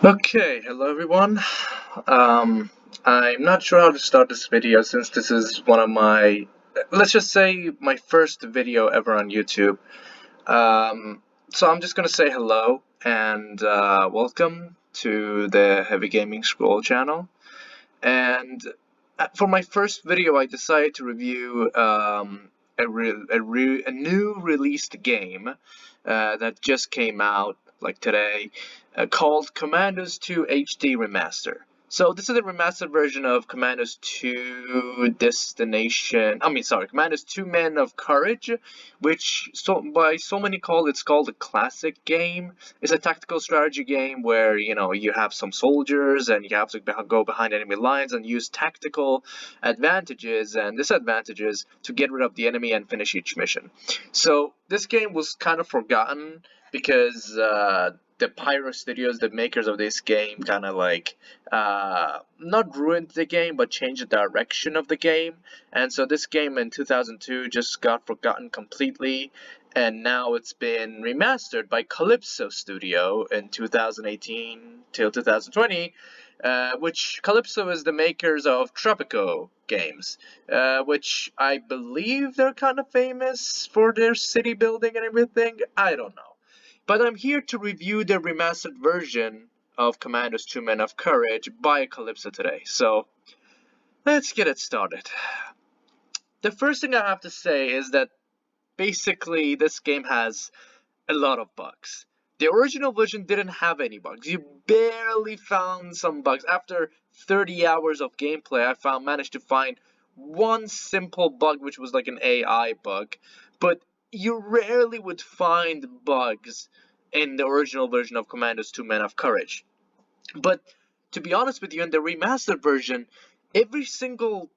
Okay, hello everyone. Um, I'm not sure how to start this video since this is one of my, let's just say, my first video ever on YouTube. So I'm just gonna say hello and welcome to the Heavy Gaming Scroll channel. And for my first video, I decided to review a new released game that just came out like today, called Commandos 2 HD Remaster. So this is a remastered version of Commandos 2 Commandos 2 Men of Courage, which by so many it's called a classic game. It's a tactical strategy game where, you have some soldiers and you have to go behind enemy lines and use tactical advantages and disadvantages to get rid of the enemy and finish each mission. So this game was kind of forgotten because the Pyro Studios, the makers of this game, kind of not ruined the game, but changed the direction of the game. And so this game in 2002 just got forgotten completely, and now it's been remastered by Kalypso Studio in 2018 till 2020. Which Kalypso is the makers of Tropico games, which I believe they're kind of famous for their city building and everything. I don't know. But I'm here to review the remastered version of Commandos 2 Men of Courage by Kalypso today. So, let's get it started. The first thing I have to say is that basically this game has a lot of bugs. The original version didn't have any bugs. You barely found some bugs. After 30 hours of gameplay, I managed to find one simple bug, which was like an AI bug. But you rarely would find bugs in the original version of Commandos 2 Men of Courage. But to be honest with you, in the remastered version, every single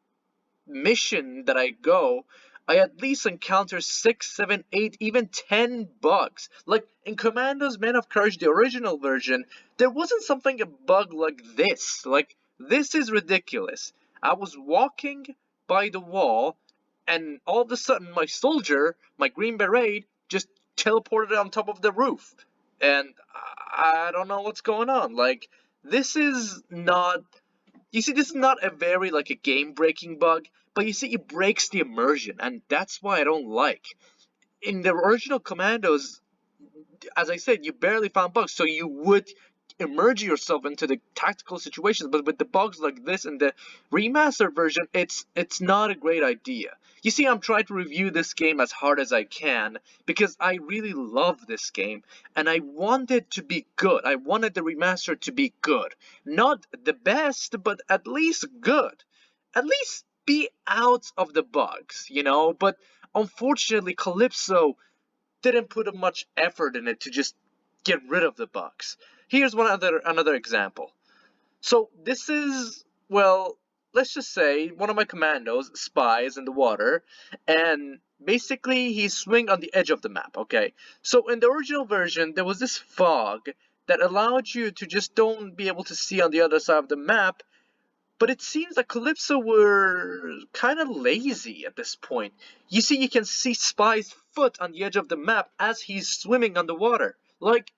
mission that I go, I at least encounter 6, 7, 8, even 10 bugs. Like in Commandos Men of Courage, the original version, there wasn't a bug like this. Like, this is ridiculous. I was walking by the wall, and all of a sudden my soldier, my Green Beret, just teleported on top of the roof. And I don't know what's going on. Like, this is not... You see, this is not a very, a game-breaking bug, but you see, it breaks the immersion, and that's why I don't like. In the original Commandos, as I said, you barely found bugs, so you would immerse yourself into the tactical situations, but with the bugs like this in the remastered version, it's not a great idea. You see, I'm trying to review this game as hard as I can because I really love this game and I want it to be good. I wanted the remaster to be good. Not the best, but at least good. At least be out of the bugs, But unfortunately, Kalypso didn't put much effort in it to just get rid of the bugs. Here's another example. So this is, well, let's just say one of my commandos spies in the water, and basically he's swimming on the edge of the map, okay? So in the original version, there was this fog that allowed you to just don't be able to see on the other side of the map, but it seems that Kalypso were kind of lazy at this point. You see, you can see Spy's foot on the edge of the map as he's swimming underwater. Like,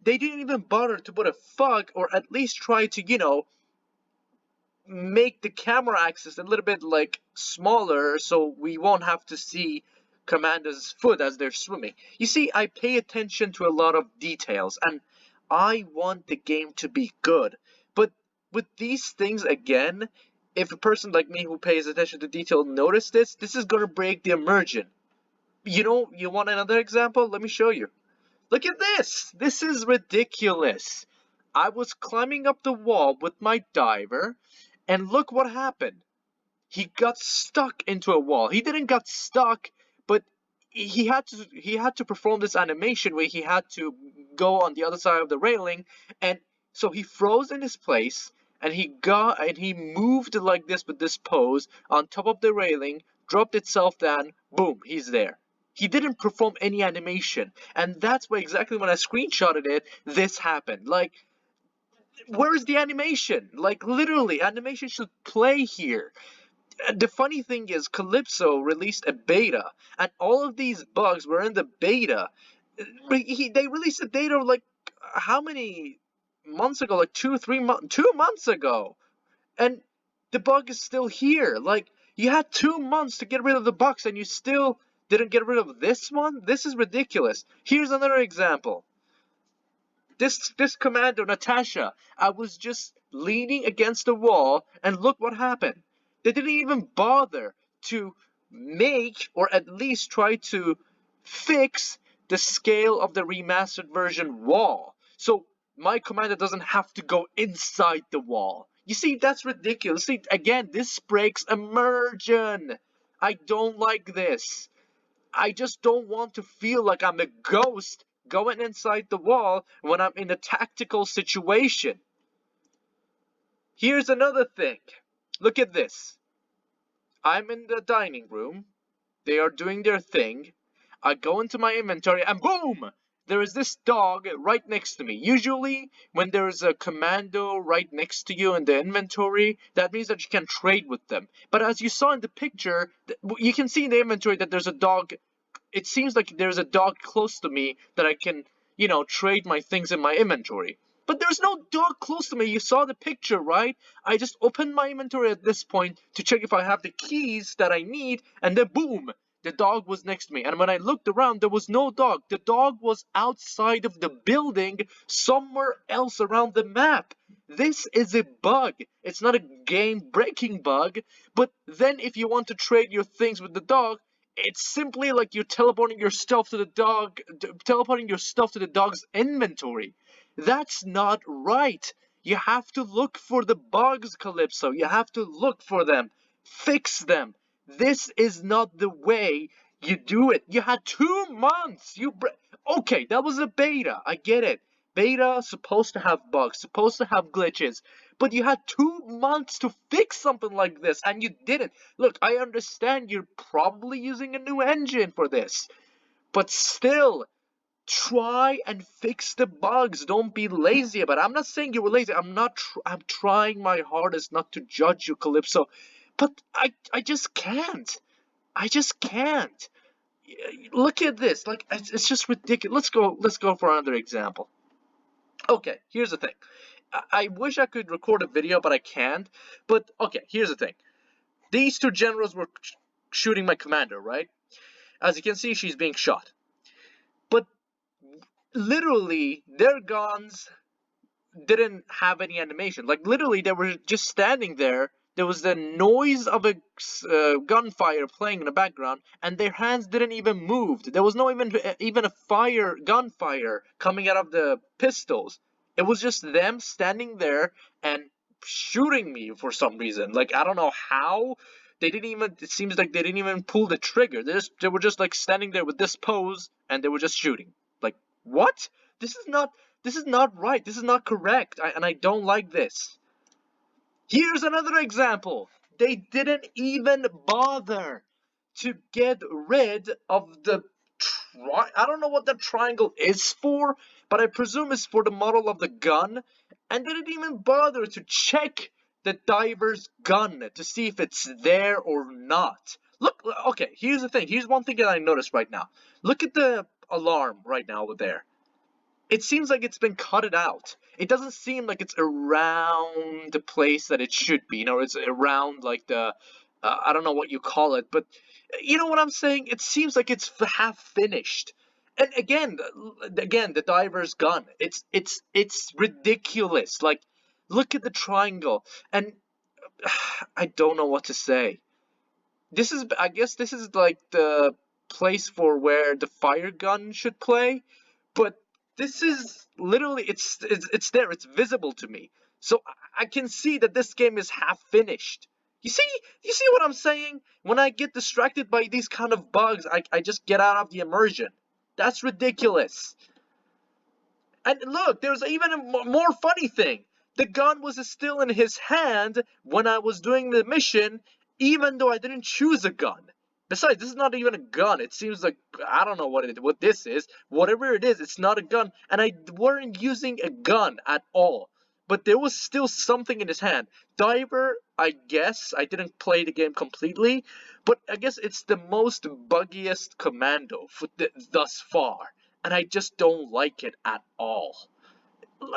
they didn't even bother to put a fog or at least try to, make the camera axis a little bit, smaller so we won't have to see Commander's foot as they're swimming. You see, I pay attention to a lot of details, and I want the game to be good. But with these things, again, if a person like me who pays attention to detail notice this is gonna break the immersion. You want another example? Let me show you. Look at this! This is ridiculous! I was climbing up the wall with my diver, and look what happened. He got stuck into a wall. He didn't get stuck, but he had to perform this animation where he had to go on the other side of the railing, and so he froze in his place, and he moved like this with this pose on top of the railing, dropped itself down, boom, he's there. He didn't perform any animation, and that's why exactly when I screenshotted it, this happened. Like, where's the animation? Like, literally, animation should play here. The funny thing is, Kalypso released a beta, and all of these bugs were in the beta. They released a beta of, how many months ago, like 2 months ago, and the bug is still here. Like, you had 2 months to get rid of the bugs, and you still didn't get rid of this one? This is ridiculous. Here's another example. This commando, Natasha, I was just leaning against the wall, and look what happened. They didn't even bother to make, or at least try to fix, the scale of the remastered version wall. So my commander doesn't have to go inside the wall. You see, that's ridiculous. See, again, this breaks immersion. I don't like this. I just don't want to feel like I'm a ghost going inside the wall when I'm in a tactical situation. Here's another thing. Look at this. I'm in the dining room. They are doing their thing. I go into my inventory and boom! There is this dog right next to me. Usually, when there's a commando right next to you in the inventory, that means that you can trade with them. But as you saw in the picture, you can see in the inventory that there's a dog. It seems like there's a dog close to me that I can, trade my things in my inventory. But there's no dog close to me. You saw the picture, right? I just opened my inventory at this point to check if I have the keys that I need, and then boom! The dog was next to me. And when I looked around, there was no dog. The dog was outside of the building, somewhere else around the map. This is a bug. It's not a game-breaking bug. But then if you want to trade your things with the dog, it's simply like you're teleporting your stuff to the dog's inventory. That's not right. You have to look for the bugs, Kalypso. You have to look for them. Fix them. This is not the way you do it. You had 2 months. Okay, that was a beta. I get it. Beta supposed to have bugs, supposed to have glitches, but you had 2 months to fix something like this, and you didn't. Look, I understand you're probably using a new engine for this, but still, try and fix the bugs. Don't be lazy about it. I'm not saying you were lazy. I'm trying my hardest not to judge you, Kalypso, but I just can't. I just can't. Look at this. Like, it's just ridiculous. Let's go for another example. Okay, here's the thing. I wish I could record a video, but I can't. But, okay, here's the thing. These two generals were shooting my commander, right? As you can see, she's being shot. But, literally, their guns didn't have any animation. Like, literally, they were just standing there. There was the noise of a gunfire playing in the background, and their hands didn't even move. There was no even a gunfire coming out of the pistols. It was just them standing there and shooting me for some reason. Like, I don't know how. It seems like they didn't even pull the trigger. They were just like standing there with this pose, and they were just shooting. Like, what? This is not right. This is not correct. And I don't like this. Here's another example. They didn't even bother to get rid of the I don't know what that triangle is for, but I presume it's for the model of the gun. And they didn't even bother to check the diver's gun to see if it's there or not. Look, okay, here's the thing. Here's one thing that I noticed right now. Look at the alarm right now over there. It seems like it's been cutted out. It doesn't seem like it's around the place that it should be. It's around like the, I don't know what you call it, but you know what I'm saying? It seems like it's half finished. And again, the diver's gun. It's ridiculous. Like, look at the triangle, and I don't know what to say. I guess this is like the place for where the fire gun should play, but this is literally, it's there, it's visible to me. So I can see that this game is half finished. You see what I'm saying? When I get distracted by these kind of bugs, I just get out of the immersion. That's ridiculous. And look, there's even a more funny thing. The gun was still in his hand when I was doing the mission, even though I didn't choose a gun. Besides, this is not even a gun. It seems like, I don't know what this is. Whatever it is, it's not a gun. And I weren't using a gun at all. But there was still something in his hand. Diver, I guess, I didn't play the game completely, but I guess it's the most buggiest commando thus far. And I just don't like it at all.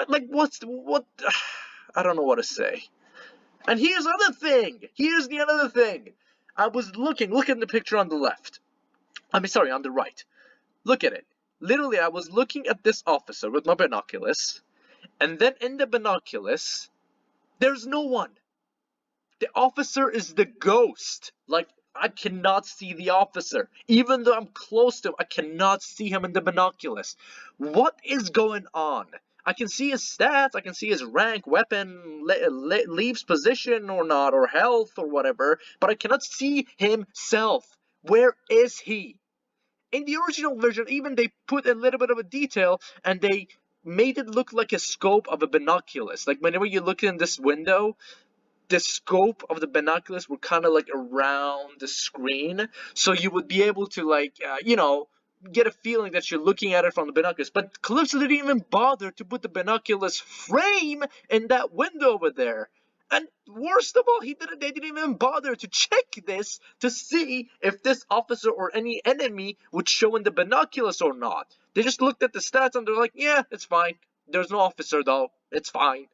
Like what? I don't know what to say. And here's the other thing. Here's the other thing. I was looking. Look at the picture on the left. I mean, sorry, on the right. Look at it. Literally, I was looking at this officer with my binoculars, and then in the binoculars, there's no one. The officer is the ghost. Like, I cannot see the officer. Even though I'm close to him, I cannot see him in the binoculars. What is going on? I can see his stats, I can see his rank, weapon, leaves position or not, or health or whatever, but I cannot see himself. Where is he? In the original version, even they put a little bit of a detail and they made it look like a scope of a binoculars. Like whenever you look in this window, the scope of the binoculars were kind of like around the screen, so you would be able to like get a feeling that you're looking at it from the binoculars. But Kalypso didn't even bother to put the binoculars frame in that window over there. And worst of all, they didn't even bother to check this to see if this officer or any enemy would show in the binoculars or not. They just looked at the stats and they're like, yeah, it's fine. There's no officer though. It's fine.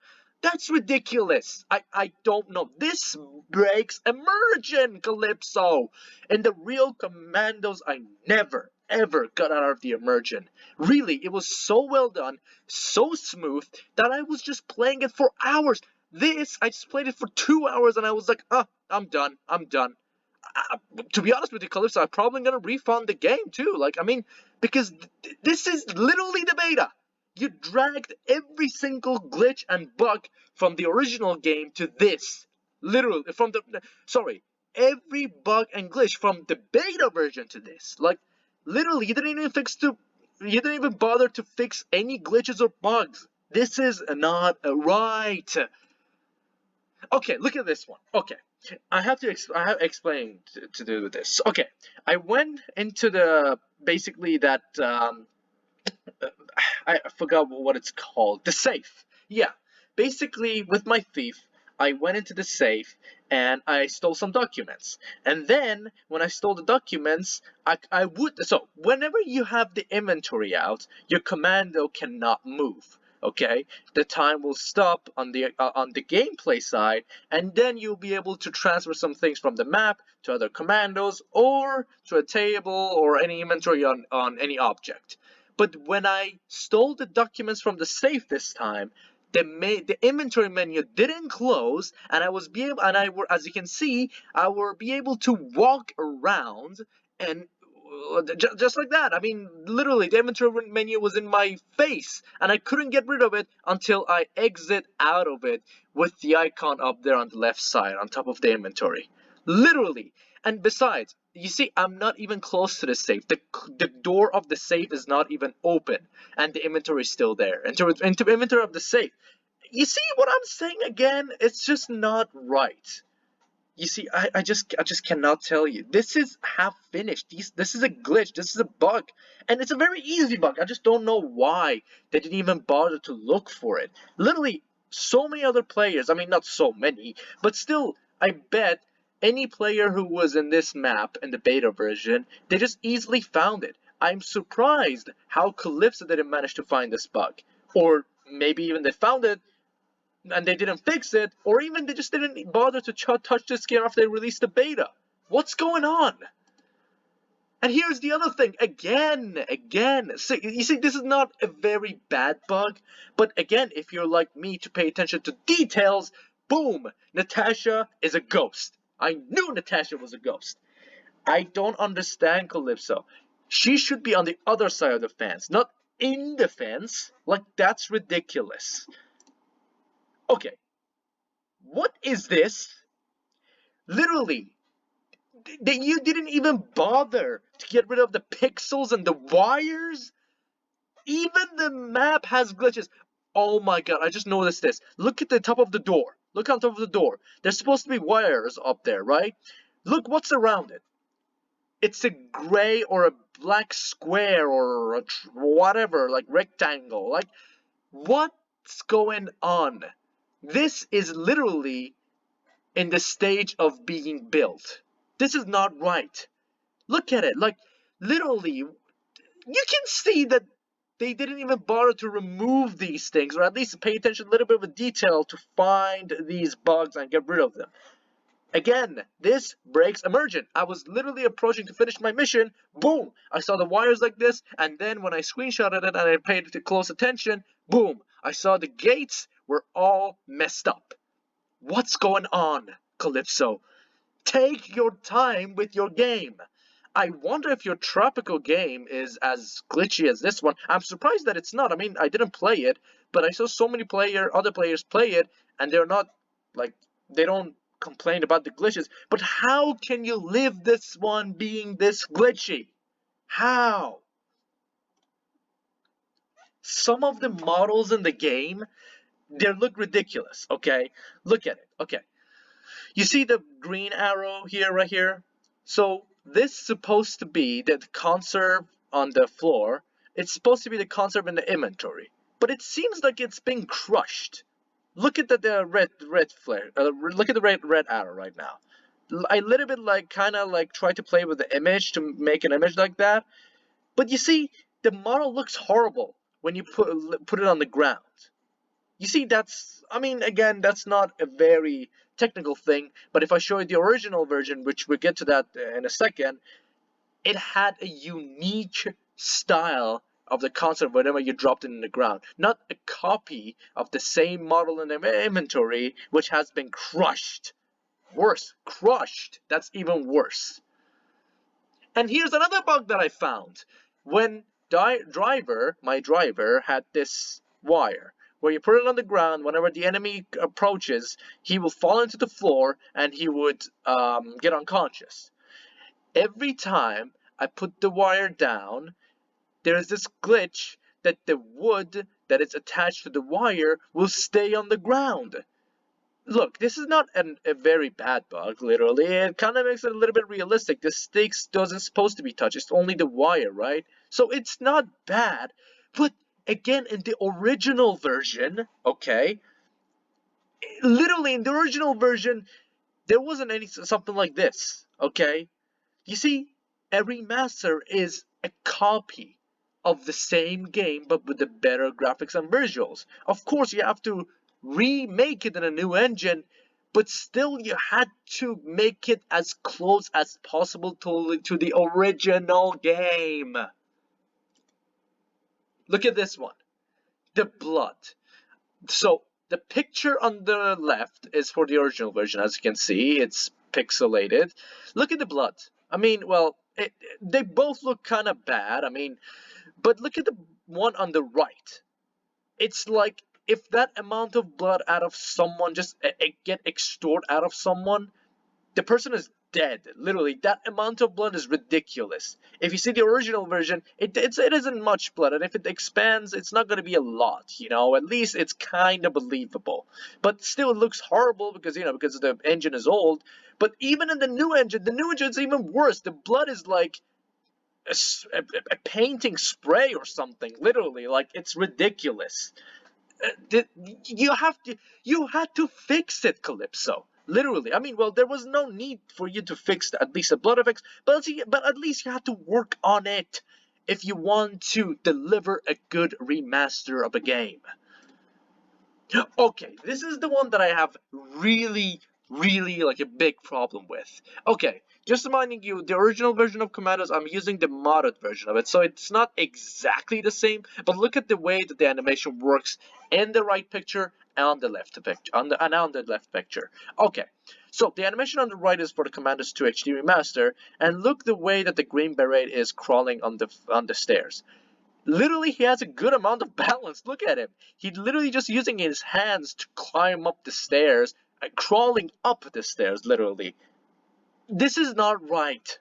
That's ridiculous. I don't know. This breaks immersion, Kalypso. In the real Commandos, I never, ever got out of the immersion. Really, it was so well done, so smooth, that I was just playing it for hours. This, I just played it for 2 hours and I was like, I'm done. I'm done. To be honest with you, Kalypso, I'm probably going to refund the game too. Like, I mean, because this is literally the beta. You dragged every single glitch and bug from the original game to this. Literally, every bug and glitch from the beta version to this. Like, literally, you didn't even bother to fix any glitches or bugs. This is not right. Okay, look at this one. Okay, I have explain to do with this. Okay, I went into basically that I forgot what it's called. The safe. Yeah. Basically, with my thief, I went into the safe and I stole some documents. And then, when I stole the documents, so whenever you have the inventory out, your commando cannot move. Okay, the time will stop on the gameplay side, and then you'll be able to transfer some things from the map to other commandos or to a table or any inventory on any object. But when I stole the documents from the safe this time, the inventory menu didn't close, and as you can see, I will be able to walk around and just like that. I mean, literally, the inventory menu was in my face, and I couldn't get rid of it until I exit out of it with the icon up there on the left side, on top of the inventory. Literally. And besides, you see, I'm not even close to the safe. The door of the safe is not even open, and the inventory is still there. Into inventory of the safe. You see what I'm saying again? It's just not right. You see, I just cannot tell you. This is half finished. This is a glitch. This is a bug. And it's a very easy bug. I just don't know why they didn't even bother to look for it. Literally, so many other players, I mean, not so many, but still, I bet any player who was in this map, in the beta version, they just easily found it. I'm surprised how Kalypso didn't manage to find this bug. Or maybe even they found it, and they didn't fix it, or even they just didn't bother to touch this game after they released the beta. What's going on? And here's the other thing, again. See, you see, this is not a very bad bug, but again, if you're like me to pay attention to details, boom, Natasha is a ghost. I knew Natasha was a ghost. I don't understand Kalypso. She should be on the other side of the fence, not in the fence. Like, that's ridiculous. Okay, what is this? Literally, you didn't even bother to get rid of the pixels and the wires? Even the map has glitches. Oh my god, I just noticed this. Look at the top of the door. Look on top of the door. There's supposed to be wires up there, right? Look what's around it. It's a gray or a black square or a whatever, like rectangle. Like, what's going on? This is literally in the stage of being built. This is not right. Look at it. Like, literally, you can see that they didn't even bother to remove these things, or at least pay attention a little bit of detail to find these bugs and get rid of them. Again, this breaks immersion. I was literally approaching to finish my mission. Boom! I saw the wires like this, and then when I screenshotted it and I paid close attention, boom! I saw the gates were all messed up. What's going on, Kalypso? Take your time with your game. I wonder if your tropical game is as glitchy as this one. I'm surprised that it's not. I mean, I didn't play it, but I saw so many other players play it, and they're not, like, they don't complain about the glitches. But how can you live this one being this glitchy? How? Some of the models in the game, they look ridiculous, okay? Look at it, okay. You see the green arrow here, right here? So this is supposed to be the conserve on the floor. It's supposed to be the conserve in the inventory. But it seems like it's been crushed. Look at the red flare. Look at the red arrow right now. I a little bit kind of try to play with the image to make an image like that. But you see, the model looks horrible when you put it on the ground. You see, I mean, again, that's not a very technical thing, but if I show you the original version, which we'll get to that in a second, it had a unique style of the concept whenever you dropped it in the ground. Not a copy of the same model in the inventory, which has been crushed. Worse, crushed. That's even worse. And here's another bug that I found. When my driver had this wire, where you put it on the ground, whenever the enemy approaches, he will fall into the floor and he would get unconscious. Every time I put the wire down, there is this glitch that the wood that is attached to the wire will stay on the ground. Look, this is not a very bad bug, literally. It kind of makes it a little bit realistic. The sticks doesn't supposed to be touched. It's only the wire, right? So it's not bad. But again, in the original version, okay, literally in the original version, there wasn't something like this, okay? You see, a remaster is a copy of the same game, but with the better graphics and visuals. Of course, you have to remake it in a new engine, but still you had to make it as close as possible to the original game. Look at this one. The blood. So the picture on the left is for the original version. As you can see, it's pixelated. Look at the blood. I mean, well, they both look kind of bad. I mean, but look at the one on the right. It's like if that amount of blood out of someone just get extorted out of someone, the person is dead. Literally, that amount of blood is ridiculous. If you see the original version, it isn't much blood, and if it expands, it's not going to be a lot. You know, at least it's kind of believable. But still, it looks horrible because because the engine is old. But even in the new engine is even worse. The blood is like a painting spray or something. Literally, like it's ridiculous. You had to fix it, Kalypso. Literally. I mean, well, there was no need for you to fix at least the blood effects, but at least you had to work on it if you want to deliver a good remaster of a game. Okay, this is the one that I have really like a big problem with. Okay, just reminding you, the original version of Commandos, I'm using the modded version of it, so it's not exactly the same, but look at the way that the animation works in the right picture and on the left picture, on the left picture. Okay, so the animation on the right is for the Commandos 2 HD Remaster, and look the way that the Green Beret is crawling on the stairs. Literally, he has a good amount of balance. Look at him. He's literally just using his hands to climb up the stairs, crawling up the stairs, literally. This is not right.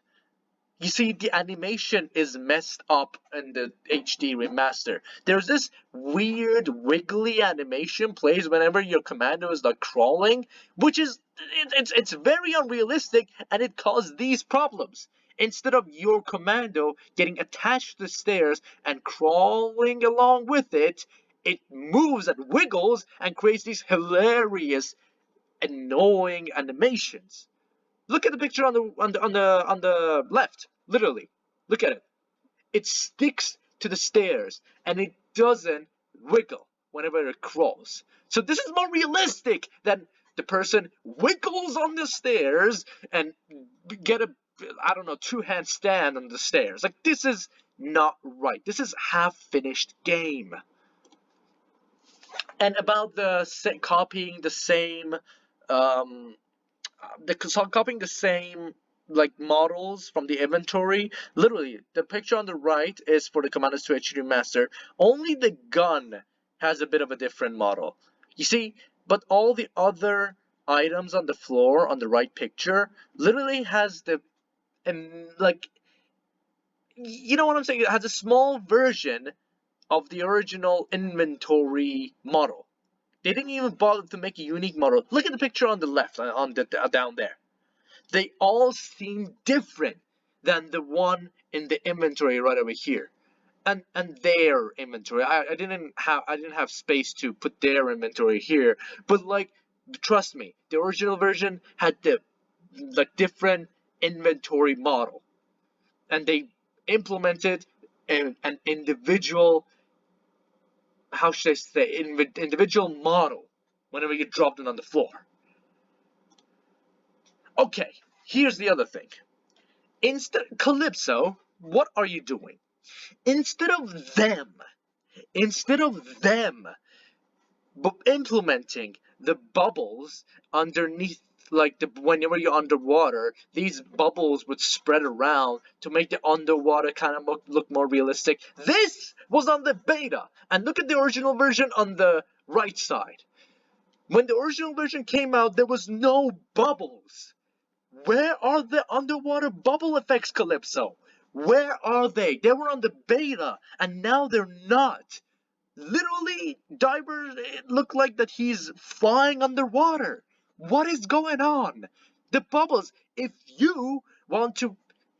You see, the animation is messed up in the HD remaster. There's this weird wiggly animation plays whenever your commando is like crawling, which is it's very unrealistic, and it causes these problems. Instead of your commando getting attached to the stairs and crawling along with it, it moves and wiggles and creates these hilarious, annoying animations. Look at the picture on the left. Literally, look at it. It sticks to the stairs, and it doesn't wiggle whenever it crawls. So this is more realistic than the person wiggles on the stairs and get a, I don't know, two-hand stand on the stairs. Like, this is not right. This is half-finished game. And about the copying the same, copying the same like models from the inventory. Literally, the picture on the right is for the Commandos 2 HD Remaster. Only the gun has a bit of a different model. You see, but all the other items on the floor on the right picture literally has the, like, you know what I'm saying? It has a small version of the original inventory model. They didn't even bother to make a unique model. Look at the picture on the left, on the down there. They all seem different than the one in the inventory right over here, and their inventory. I didn't have space to put their inventory here, but like, trust me, the original version had the like different inventory model, and they implemented an individual, how should I say, individual model whenever you dropped it on the floor. Okay, here's the other thing. Kalypso, what are you doing? Instead of them implementing the bubbles underneath, like whenever you're underwater, these bubbles would spread around to make the underwater kind of look more realistic. This was on the beta, and look at the original version on the right side. When the original version came out, there was no bubbles. Where are the underwater bubble effects, Kalypso? Where are they? They were on the beta, and now they're not. Literally, Diver, it looked like that he's flying underwater. What is going on? The bubbles, if you want to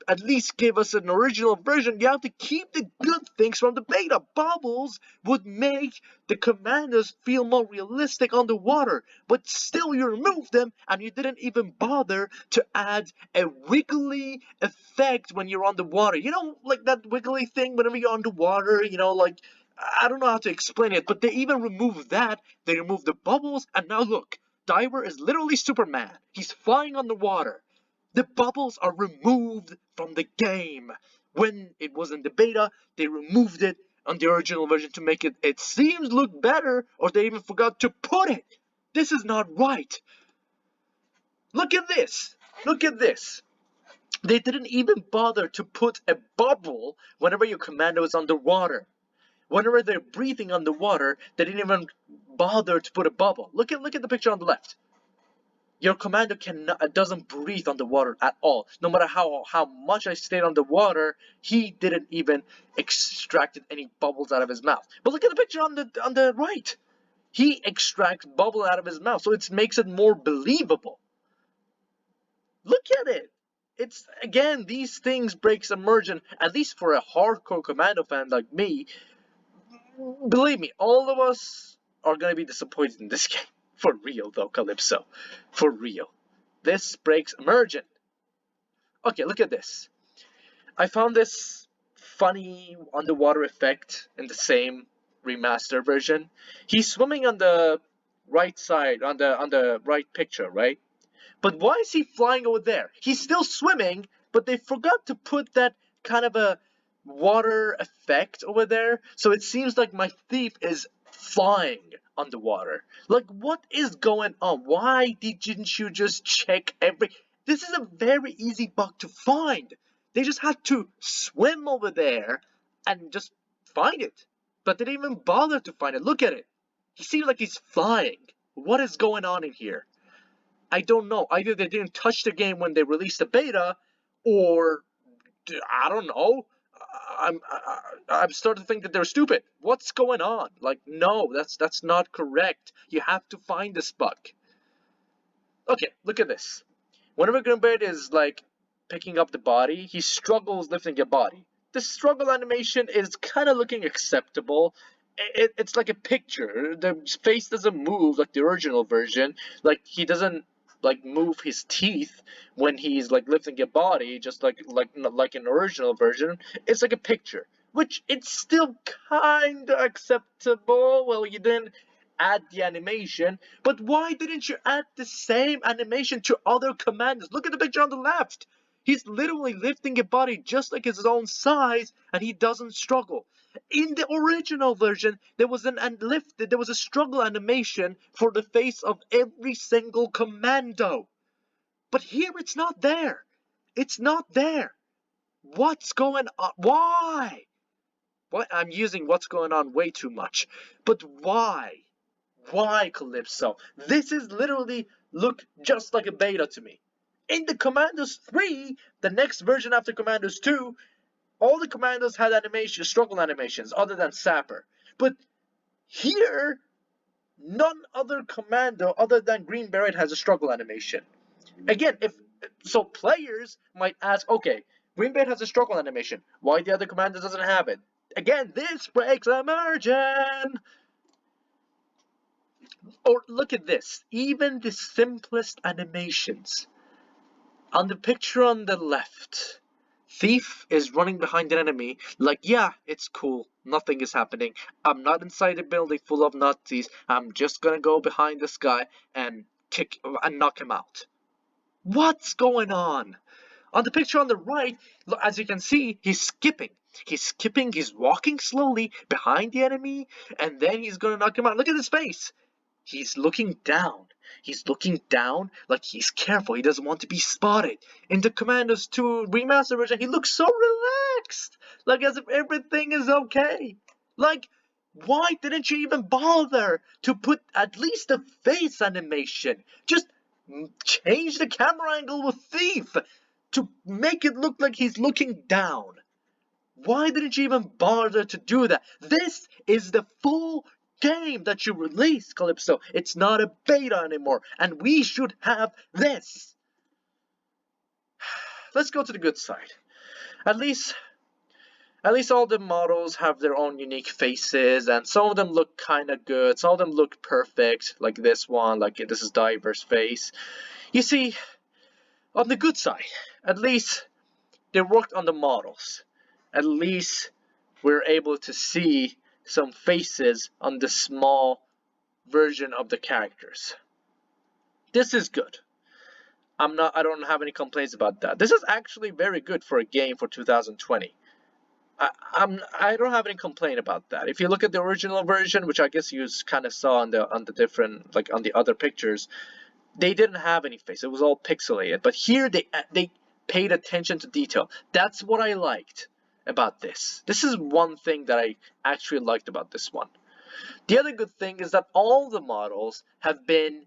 at least give us an original version, you have to keep the good things from the beta. Bubbles would make the Commandos feel more realistic underwater, but still you remove them, and you didn't even bother to add a wiggly effect when you're underwater. You know, like that wiggly thing whenever you're underwater, you know, like, I don't know how to explain it, but they even removed that. They removed the bubbles, and now look, Diver is literally Superman. He's flying on the water. The bubbles are removed from the game. When it was in the beta, they removed it on the original version to make it seems look better, or they even forgot to put it. This is not right. Look at this. Look at this. They didn't even bother to put a bubble whenever your commando is underwater. Whenever they're breathing underwater, they didn't even bother to put a bubble. Look at the picture on the left. Your commander doesn't breathe underwater at all. No matter how much I stayed underwater, he didn't even extracted any bubbles out of his mouth. But look at the picture on the right. He extracts bubble out of his mouth, so it makes it more believable. Look at it. It's, again, these things breaks immersion, at least for a hardcore commando fan like me. Believe me, all of us are gonna be disappointed in this game. For real though, Kalypso. For real. This breaks immersion. Okay, look at this. I found this funny underwater effect in the same remaster version. He's swimming on the right side, on the right picture, right? But why is he flying over there? He's still swimming, but they forgot to put that kind of a water effect over there. So it seems like my thief is flying underwater. Like, what is going on? Why didn't you just check every... This is a very easy bug to find. They just had to swim over there and just find it. But they didn't even bother to find it. Look at it. He seems like he's flying. What is going on in here? I don't know. Either they didn't touch the game when they released the beta, or I don't know. I'm starting to think that they're stupid. What's going on? Like, no, that's not correct. You have to find this bug. Okay, look at this. Whenever Grimbert is like picking up the body, he struggles lifting a body. The struggle animation is kind of looking acceptable. It's like a picture. The face doesn't move like the original version. Like, he doesn't like move his teeth when he's like lifting a body, just like an original version. It's like a picture. which it's still kinda acceptable. Well, you didn't add the animation, but why didn't you add the same animation to other Commandos? Look at the picture on the left. He's literally lifting a body just like his own size, and he doesn't struggle. In the original version, there was there was a struggle animation for the face of every single Commando. But here it's not there. It's not there. What's going on? Why? What? I'm using what's going on way too much. But why? Why, Kalypso? This is literally look just like a beta to me. In the Commandos 3, the next version after Commandos 2, all the Commandos had struggle animations, other than Sapper. But here, none other Commando other than Green Beret has a struggle animation. Again, so players might ask, okay, Green Beret has a struggle animation. Why the other Commander doesn't have it? Again, this breaks immersion. Or look at this. Even the simplest animations. On the picture on the left, Thief is running behind an enemy like, yeah, it's cool. Nothing is happening. I'm not inside a building full of Nazis. I'm just gonna go behind this guy and knock him out. What's going on? On the picture on the right, as you can see, he's skipping. He's walking slowly behind the enemy, and then he's gonna knock him out. Look at his face. He's looking down. He's looking down like he's careful. He doesn't want to be spotted. In the Commandos 2 Remastered version, he looks so relaxed. Like as if everything is okay. Like, why didn't you even bother to put at least a face animation? Just change the camera angle with Thief to make it look like he's looking down. Why didn't you even bother to do that? This is the full game that you released, Kalypso. It's not a beta anymore, and we should have this. Let's go to the good side. At least all the models have their own unique faces, and some of them look kind of good. Some of them look perfect, like this one, like this is Diver's face. You see, on the good side, at least they worked on the models. At least we're able to see some faces on the small version of the characters. This is good. I don't have any complaints about that. This is actually very good for a game for 2020. I don't have any complaint about that. If you look at the original version, which I guess you kind of saw on the different, like on the other pictures, they didn't have any face. It was all pixelated. But here they paid attention to detail. That's what I liked about this. This is one thing that I actually liked about this one. The other good thing is that all the models have been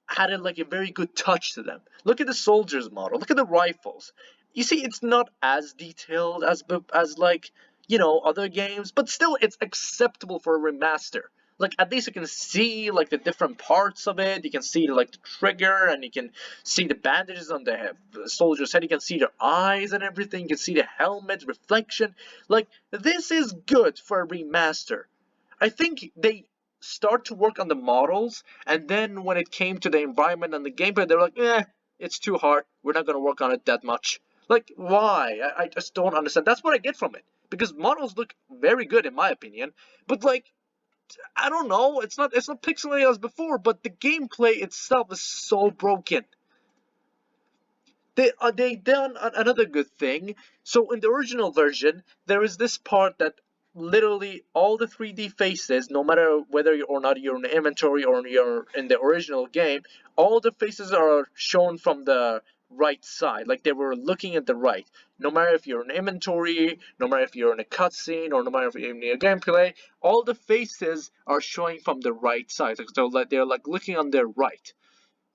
had like a very good touch to them. Look at the soldiers model. Look at the rifles. You see, it's not as detailed as like, you know, other games, but still it's acceptable for a remaster. Like, at least you can see like the different parts of it. You can see like the trigger, and you can see the bandages on the soldier's head. You can see their eyes and everything. You can see the helmet reflection. Like, this is good for a remaster. I think they start to work on the models, and then when it came to the environment and the gameplay, they were like, it's too hard. We're not gonna work on it that much. Like, why? I just don't understand. That's what I get from it. Because models look very good in my opinion, but like, I don't know. It's not pixelated as before, but the gameplay itself is so broken. They done another good thing. So in the original version, there is this part that literally all the 3D faces, no matter whether or not you're in the inventory or you're in the original game, all the faces are shown from the right side, like they were looking at the right. No matter if you're in inventory, no matter if you're in a cutscene, or no matter if you're in a gameplay, all the faces are showing from the right side. So they're like looking on their right.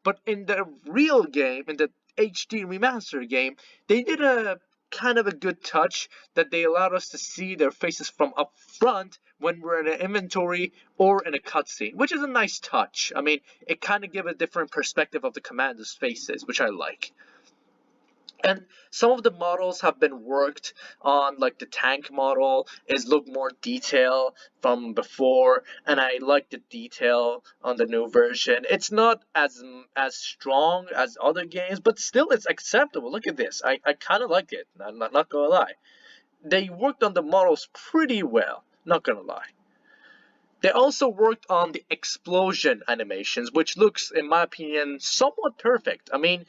But in the real game, in the HD remaster game, they did a kind of a good touch that they allowed us to see their faces from up front when we're in an inventory or in a cutscene, which is a nice touch. I mean, it kind of gives a different perspective of the Commandos' faces, which I like. And some of the models have been worked on, like the tank model is look more detail from before, and I like the detail on the new version. It's not as strong as other games, but still it's acceptable. Look at this. I kind of like it. I'm not gonna lie. they worked on the models pretty well, not gonna lie. They also worked on the explosion animations, which looks, in my opinion, somewhat perfect. I mean,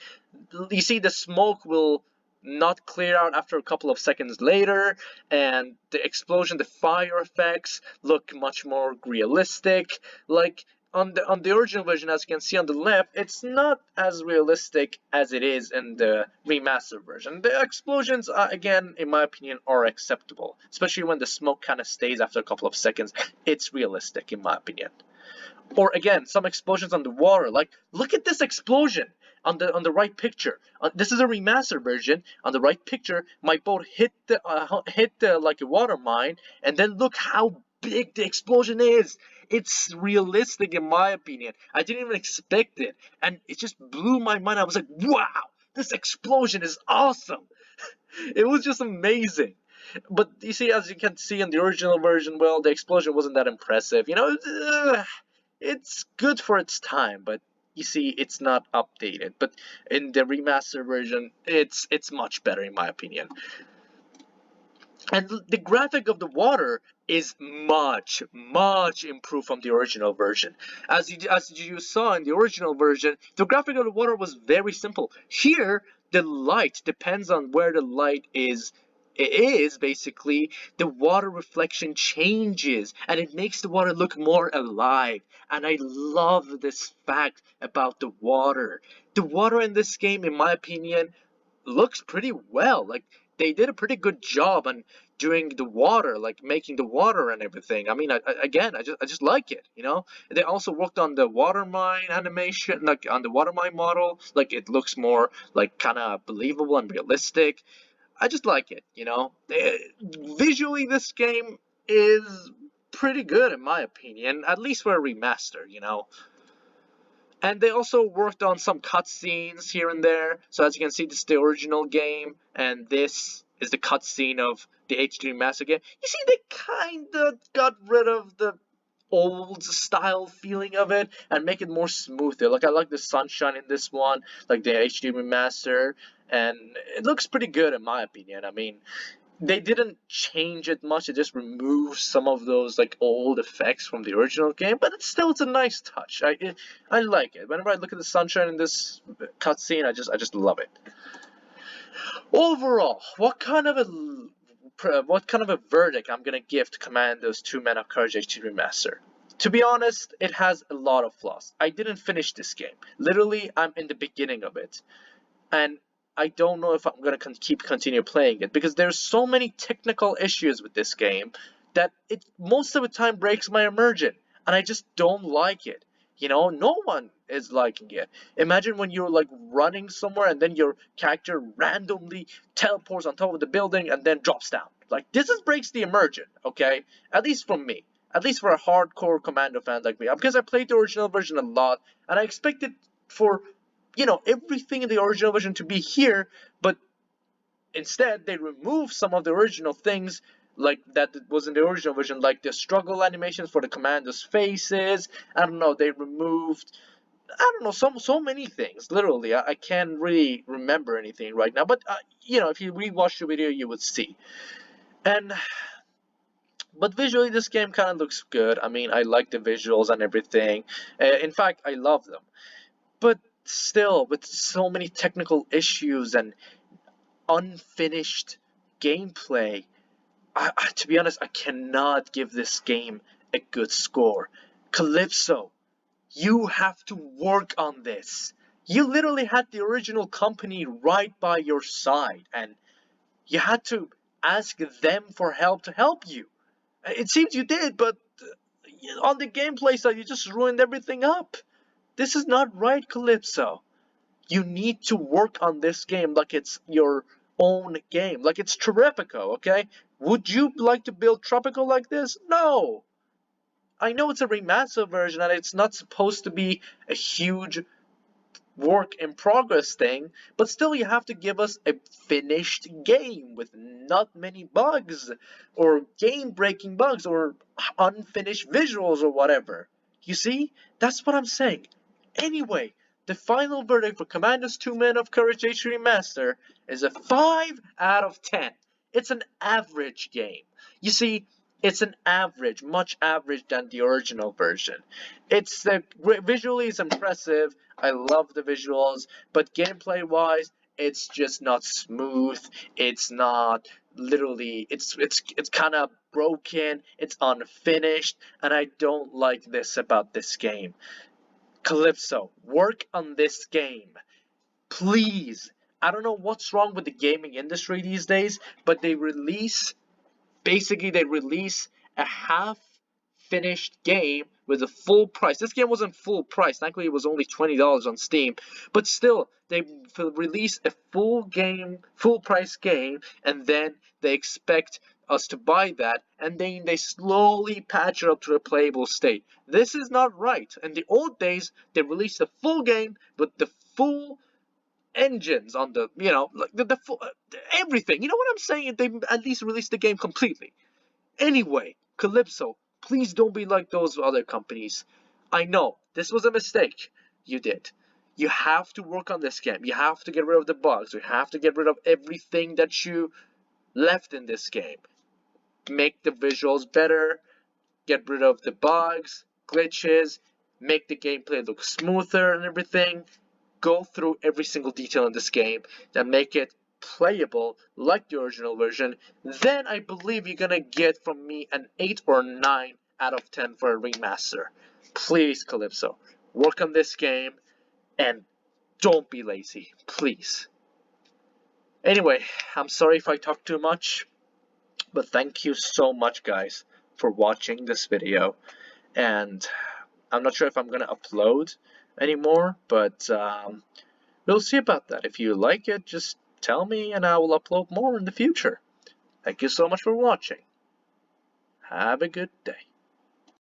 you see the smoke will not clear out after a couple of seconds later, and the explosion, the fire effects look much more realistic. Like on the original version, as you can see on the left, it's not as realistic as it is in the remastered version. The explosions, again, in my opinion, are acceptable, especially when the smoke kind of stays after a couple of seconds. It's realistic, in my opinion. Or again, some explosions on the water. Like, look at this explosion on the right picture. This is a remastered version. On the right picture, my boat hit the like a water mine, and then look how big the explosion is. It's realistic in my opinion. I didn't even expect it, and it just blew my mind. I was like, wow, this explosion is awesome. It was just amazing. But you see, as you can see in the original version, well, the explosion wasn't that impressive. You know, it's good for its time, but you see, it's not updated. But in the remastered version, it's much better in my opinion. And the graphic of the water is much improved from the original version. As you saw in the original version, the graphic of the water was very simple. Here, the light depends on where the light is. It is basically the water reflection changes, and it makes the water look more alive. And I love this fact about the water. The water in this game, in my opinion, looks pretty well. Like, they did a pretty good job on doing the water, like making the water and everything. I mean, I just like it, you know. They also worked on the water mine animation, like on the water mine model. Like, it looks more like kind of believable and realistic. I just like it, you know. Visually, this game is pretty good in my opinion, at least for a remaster, you know. And they also worked on some cutscenes here and there. So as you can see, this is the original game, and this is the cutscene of the HD remaster game. You see, they kinda got rid of the old style feeling of it and make it more smoother. Like, I like the sunshine in this one, like the HD remaster, and it looks pretty good in my opinion. I mean, they didn't change it much. They just removed some of those like old effects from the original game, but it's a nice touch. I like it. Whenever I look at the sunshine in this cutscene, I just love it. Overall, what kind of a verdict I'm gonna give to Commandos 2 Men of Courage HD Remaster? To be honest, it has a lot of flaws. I didn't finish this game. Literally, I'm in the beginning of it, and I don't know if I'm gonna continue playing it because there's so many technical issues with this game that it most of the time breaks my immersion, and I just don't like it. You know, no one is liking it. Imagine when you're like running somewhere and then your character randomly teleports on top of the building and then drops down. Like, this is breaks the immersion, okay? At least from me. At least for a hardcore Commando fan like me. Because I played the original version a lot, and I expected for, you know, everything in the original version to be here, but instead they removed some of the original things like that was in the original version, like the struggle animations for the commandos' faces. I don't know, they removed, I don't know, so many things. Literally, I can't really remember anything right now, but you know, if you rewatch the video, you would see. And but visually, this game kind of looks good. I mean, I like the visuals and everything. In fact, I love them. But still, with so many technical issues and unfinished gameplay, to be honest, I cannot give this game a good score. Kalypso, you have to work on this. You literally had the original company right by your side, and you had to ask them for help to help you. It seems you did, but on the gameplay side, you just ruined everything up. This is not right, Kalypso. You need to work on this game like it's your own game, like it's Tropico, okay? Would you like to build Tropico like this? No! I know it's a remastered version and it's not supposed to be a huge work in progress thing, but still you have to give us a finished game with not many bugs or game breaking bugs or unfinished visuals or whatever. You see? That's what I'm saying. Anyway, the final verdict for Commandos 2 Men of Courage HD Remaster is a 5 out of 10. it's an average game. You see, it's an average, much average than the original version. It's visually it's impressive. I love the visuals, but gameplay wise, it's just not smooth. It's not literally. It's kind of broken. It's unfinished, and I don't like this about this game. Kalypso, work on this game, please. I don't know what's wrong with the gaming industry these days, but they release a half finished game with a full price. This game wasn't full price. Thankfully, it was only $20 on Steam. But still, they release a full price game, and then they expect us to buy that, and then they slowly patch it up to a playable state. This is not right. In the old days, they released a full game with the full engines on the, like the full, everything. You know what I'm saying? They at least released the game completely. Anyway, Kalypso, please don't be like those other companies. I know, this was a mistake you did. You have to work on this game. You have to get rid of the bugs. You have to get rid of everything that you left in this game. Make the visuals better, get rid of the bugs, glitches, make the gameplay look smoother and everything. Go through every single detail in this game and make it playable like the original version. Then I believe you're gonna get from me an 8 or 9 out of 10 for a remaster. Please, Kalypso, work on this game and don't be lazy, please. Anyway, I'm sorry if I talk too much, but thank you so much, guys, for watching this video. And I'm not sure if I'm gonna upload anymore, but we'll see about that. If you like it, just tell me and I will upload more in the future. Thank you so much for watching. Have a good day.